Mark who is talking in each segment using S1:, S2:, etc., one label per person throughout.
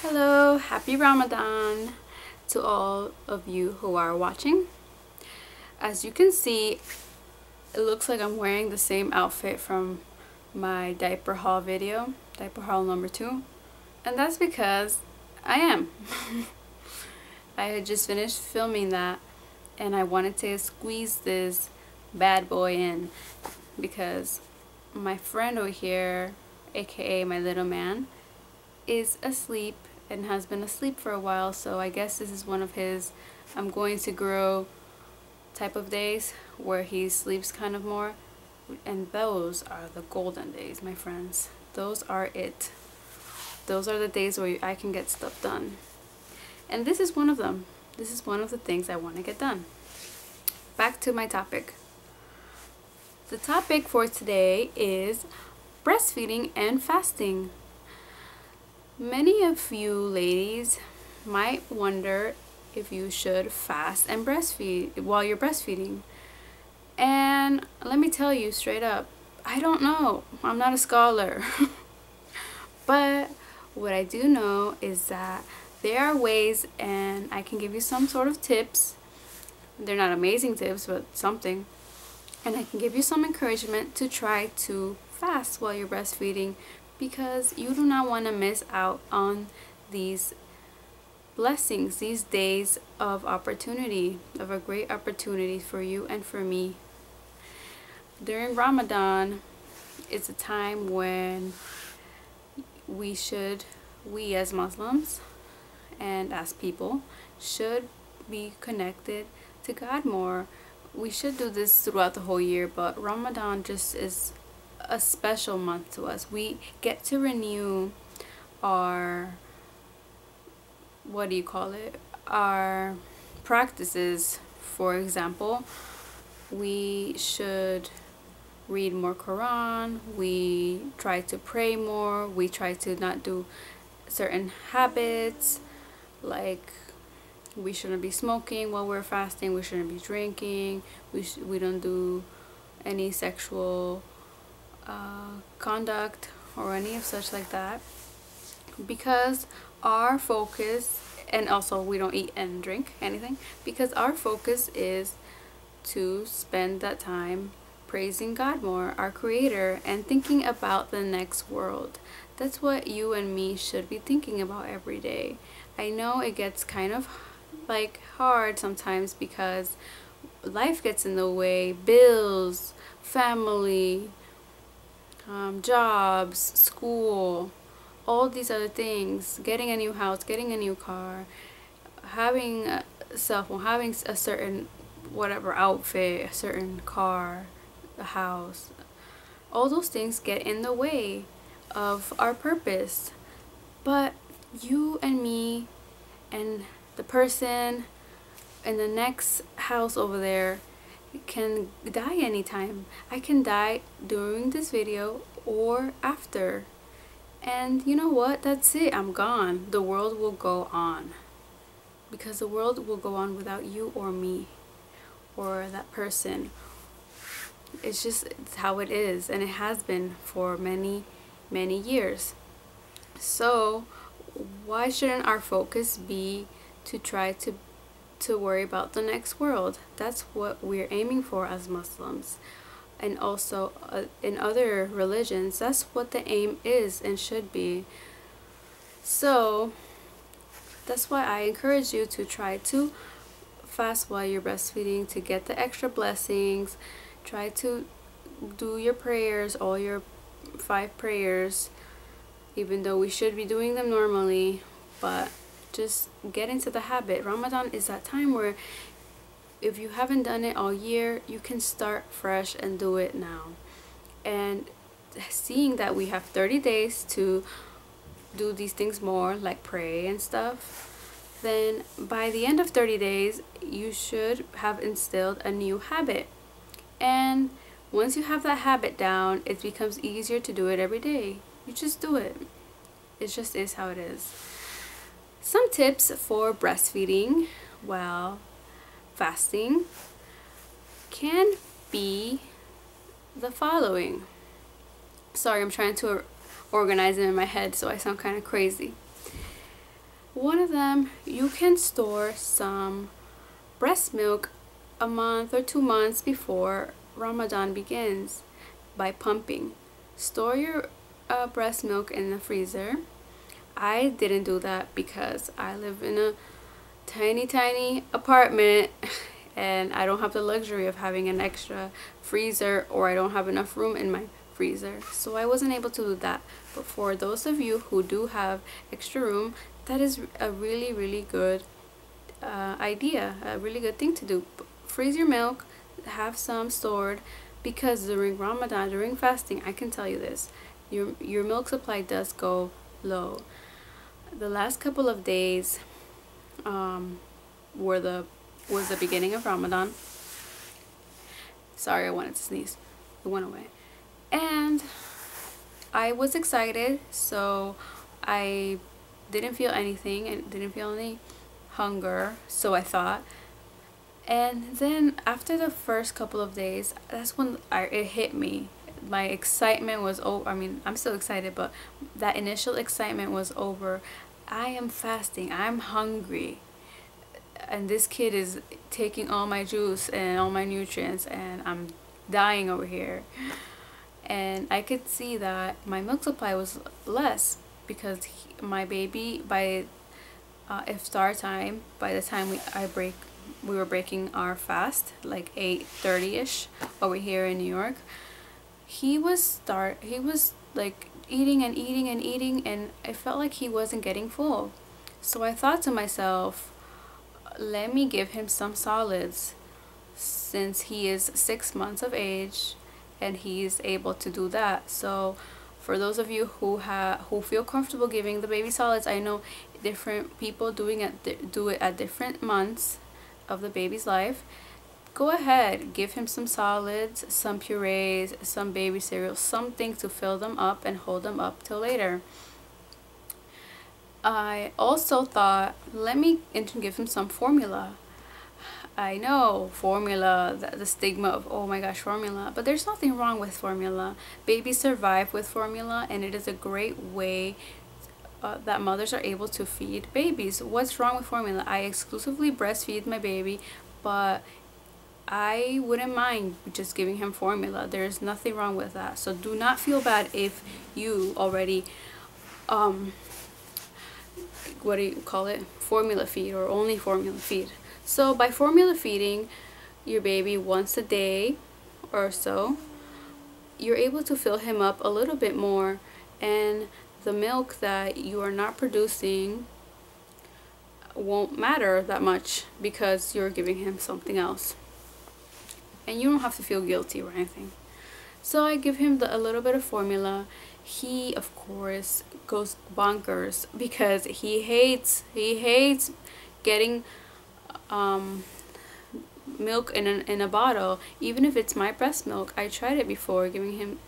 S1: Hello, happy Ramadan to all of you who are watching. As you can see, it looks like I'm wearing the same outfit from my diaper haul video, diaper haul number 2, and that's because I am. I had just finished filming that and I wanted to squeeze this bad boy in because my friend over here, aka my little man, is asleep and has been asleep for a while, so I guess this is one of his I'm going to grow type of days where he sleeps kind of more, and those are the golden days, my friends. Those are it. Those are the days where I can get stuff done, and this is one of them. This is one of the things I want to get done. Back to my topic. The topic for today is breastfeeding and fasting. Many of you ladies might wonder if you should fast and breastfeed while you're breastfeeding. And let me tell you straight up, I don't know. I'm not a scholar. But what I do know is that there are ways, and I can give you some sort of tips. They're not amazing tips, but something. And I can give you some encouragement to try to fast while you're breastfeeding, because you do not want to miss out on these blessings, these days of opportunity, of a great opportunity for you and for me. During Ramadan, it's a time when we as Muslims and as people should be connected to God more. We should do this throughout the whole year, but Ramadan just is a special month to us. We get to renew our, our practices. For example, we should read more Quran, we try to pray more, we try to not do certain habits, like we shouldn't be smoking while we're fasting, we shouldn't be drinking, we don't do any sexual conduct or any of such like that, because our focus, and also we don't eat and drink anything, because our focus is to spend that time praising God more, our creator, and thinking about the next world. That's what you and me should be thinking about every day. I know it gets kind of like hard sometimes because life gets in the way, bills, family, jobs, school, all these other things, getting a new house, getting a new car, having a cell phone, having a certain whatever outfit, a certain car, a house. All those things get in the way of our purpose. But you and me and the person in the next house over there can die anytime. I can die during this video or after, and you know what, that's it, I'm gone. The world will go on, because the world will go on without you or me or that person. It's how it is, and it has been for many years. So why shouldn't our focus be to try to worry about the next world? That's what we're aiming for as Muslims, and also in other religions. That's what the aim is and should be. So that's why I encourage you to try to fast while you're breastfeeding, to get the extra blessings. Try to do your prayers, all your 5 prayers, even though we should be doing them normally, but just get into the habit. Ramadan is that time where if you haven't done it all year, you can start fresh and do it now. And seeing that we have 30 days to do these things more, like pray and stuff, then by the end of 30 days, you should have instilled a new habit. And once you have that habit down, it becomes easier to do it every day. You just do it. It just is how it is. Some tips for breastfeeding while fasting can be the following. Sorry, I'm trying to organize it in my head, so I sound kind of crazy. One of them, you can store some breast milk a month or 2 months before Ramadan begins by pumping. Store your breast milk in the freezer. I didn't do that because I live in a tiny apartment and I don't have the luxury of having an extra freezer, or I don't have enough room in my freezer, so I wasn't able to do that. But for those of you who do have extra room, that is a really good idea, a really good thing to do. Freeze your milk, have some stored, because during Ramadan, during fasting, I can tell you this, your milk supply does go low. The last couple of days was the beginning of Ramadan. Sorry, I wanted to sneeze. It went away. And I was excited, so I didn't feel anything and didn't feel any hunger, so I thought. And then after the first couple of days, that's when it hit me. My excitement was over. I mean, I'm still excited, but that initial excitement was over. I am fasting. I'm hungry. And this kid is taking all my juice and all my nutrients, and I'm dying over here. And I could see that my milk supply was less because my baby, by iftar time, by the time we were breaking our fast, like 8:30ish over here in New York, he was like eating and eating, and I felt like he wasn't getting full. So I thought to myself, let me give him some solids, since he is 6 months of age and he's able to do that. So for those of you who feel comfortable giving the baby solids, I know different people do it at different months of the baby's life. Go ahead, give him some solids, some purees, some baby cereal, something to fill them up and hold them up till later. I also thought, let me give him some formula. I know formula, the stigma of, oh my gosh, formula, but there's nothing wrong with formula. Babies survive with formula, and it is a great way that mothers are able to feed babies. What's wrong with formula? I exclusively breastfeed my baby, but I wouldn't mind just giving him formula. There's nothing wrong with that. So do not feel bad if you already what do you call it, formula feed, or only formula feed. So by formula feeding your baby once a day or so, you're able to fill him up a little bit more, and the milk that you are not producing won't matter that much because you're giving him something else, and you don't have to feel guilty or anything. So I give him a little bit of formula. He of course goes bonkers because he hates getting milk in a bottle, even if it's my breast milk. I tried it before,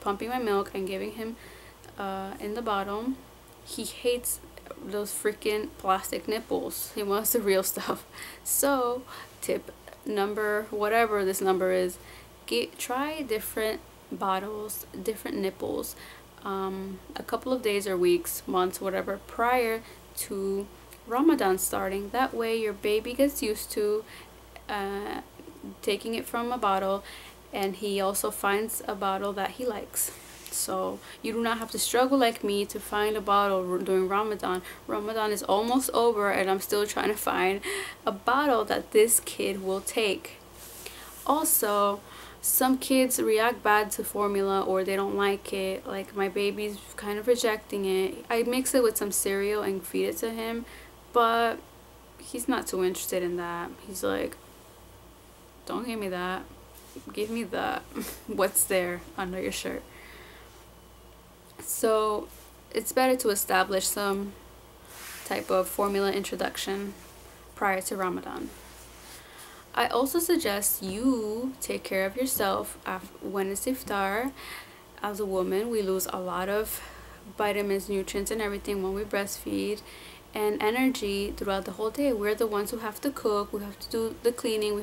S1: pumping my milk and giving him in the bottle. He hates those freaking plastic nipples. He wants the real stuff. So tip number, whatever this number is, try different bottles, different nipples, a couple of days or weeks, months, whatever, prior to Ramadan starting. That way your baby gets used to taking it from a bottle, and he also finds a bottle that he likes. So you do not have to struggle like me to find a bottle during Ramadan. Ramadan is almost over and I'm still trying to find a bottle that this kid will take. Also, some kids react bad to formula, or they don't like it. Like my baby's kind of rejecting it. I mix it with some cereal and feed it to him, but he's not too interested in that. He's like, don't give me that. Give me the what's there under your shirt. So it's better to establish some type of formula introduction prior to Ramadan. I also suggest you take care of yourself when it's iftar. As a woman, we lose a lot of vitamins, nutrients, and everything when we breastfeed, and energy throughout the whole day. We're the ones who have to cook, we have to do the cleaning,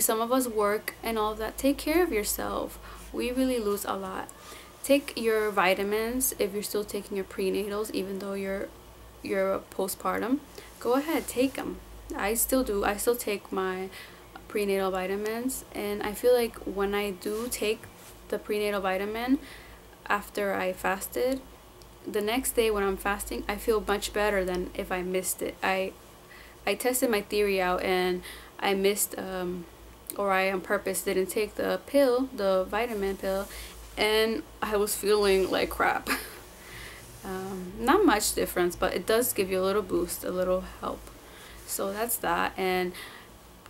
S1: some of us work and all of that. Take care of yourself. We really lose a lot. Take your vitamins if you're still taking your prenatals, even though you're you're postpartum, go ahead, take them. I still do. I still take my prenatal vitamins, and I feel like when I do take the prenatal vitamin after I fasted, the next day when I'm fasting, I feel much better than if I missed it. I tested my theory out, and I missed or I on purpose didn't take the pill, the vitamin pill, and I was feeling like crap. Not much difference, but it does give you a little boost, a little help. So that's that. And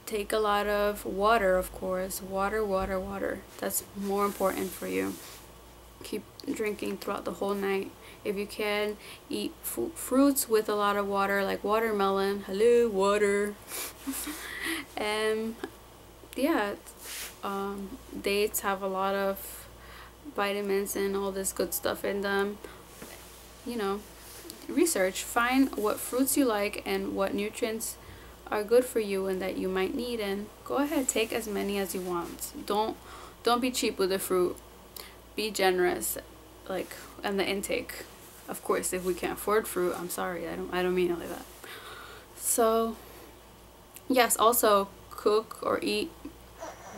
S1: take a lot of water, of course. Water. That's more important for you. Keep drinking throughout the whole night. If you can, eat fruits with a lot of water, like watermelon. Hello, water. And yeah, dates have a lot of vitamins and all this good stuff in them. You know, research, find what fruits you like and what nutrients are good for you and that you might need, and go ahead, take as many as you want. Don't be cheap with the fruit. Be generous, like, and the intake. Of course, if we can't afford fruit, I'm sorry, I don't mean it like that. So yes, also cook or eat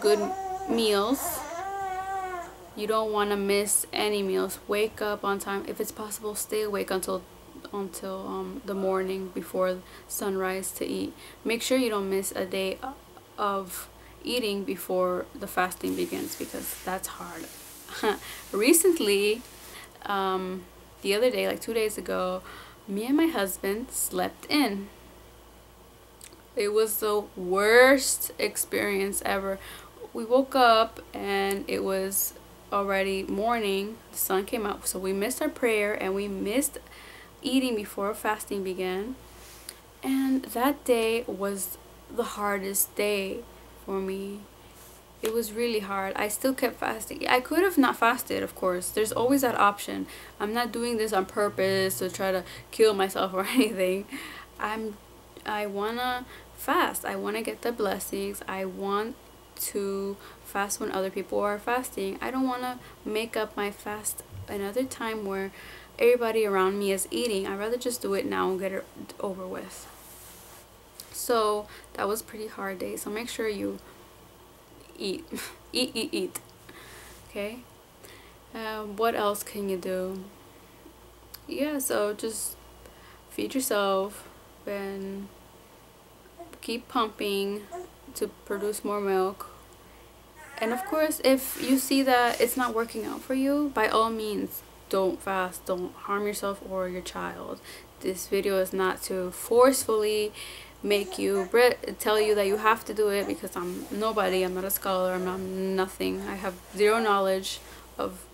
S1: good meals. You don't want to miss any meals. Wake up on time. If it's possible, stay awake until the morning before sunrise to eat. Make sure you don't miss a day of eating before the fasting begins, because that's hard. Recently, the other day, like 2 days ago, me and my husband slept in. It was the worst experience ever. We woke up and it was already morning. The sun came out, so we missed our prayer and we missed eating before fasting began. And that day was the hardest day for me. It was really hard. I still kept fasting. I could have not fasted, of course. There's always that option. I'm not doing this on purpose to try to kill myself or anything. I wanna fast. I wanna get the blessings. I want to fast when other people are fasting. I don't wanna make up my fast another time where everybody around me is eating. I'd rather just do it now and get it over with. So that was a pretty hard day. So make sure you eat. eat. Okay. What else can you do? Yeah, so just feed yourself and keep pumping to produce more milk. And of course, if you see that it's not working out for you, by all means, don't fast. Don't harm yourself or your child. This video is not to forcefully make you tell you that you have to do it, because I'm nobody. I'm not a scholar. I'm not nothing. I have zero knowledge of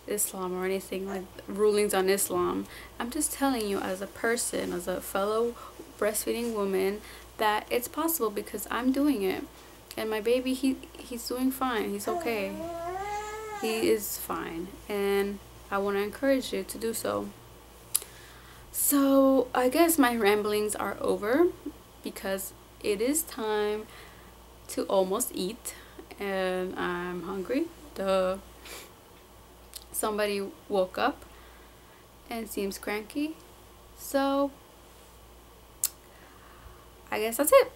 S1: Islam or anything like rulings on Islam. I'm just telling you as a person, as a fellow breastfeeding woman, that it's possible, because I'm doing it. And my baby, he's doing fine. He's okay. He is fine. And I want to encourage you to do so. So I guess my ramblings are over, because it is time to almost eat. And I'm hungry. Duh. Somebody woke up and seems cranky. So I guess that's it.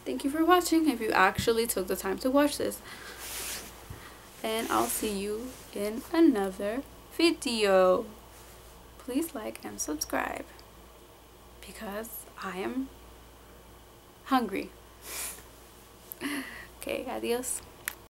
S1: Thank you for watching, if you actually took the time to watch this. And I'll see you in another video. Please like and subscribe, because I am hungry. Okay, adios.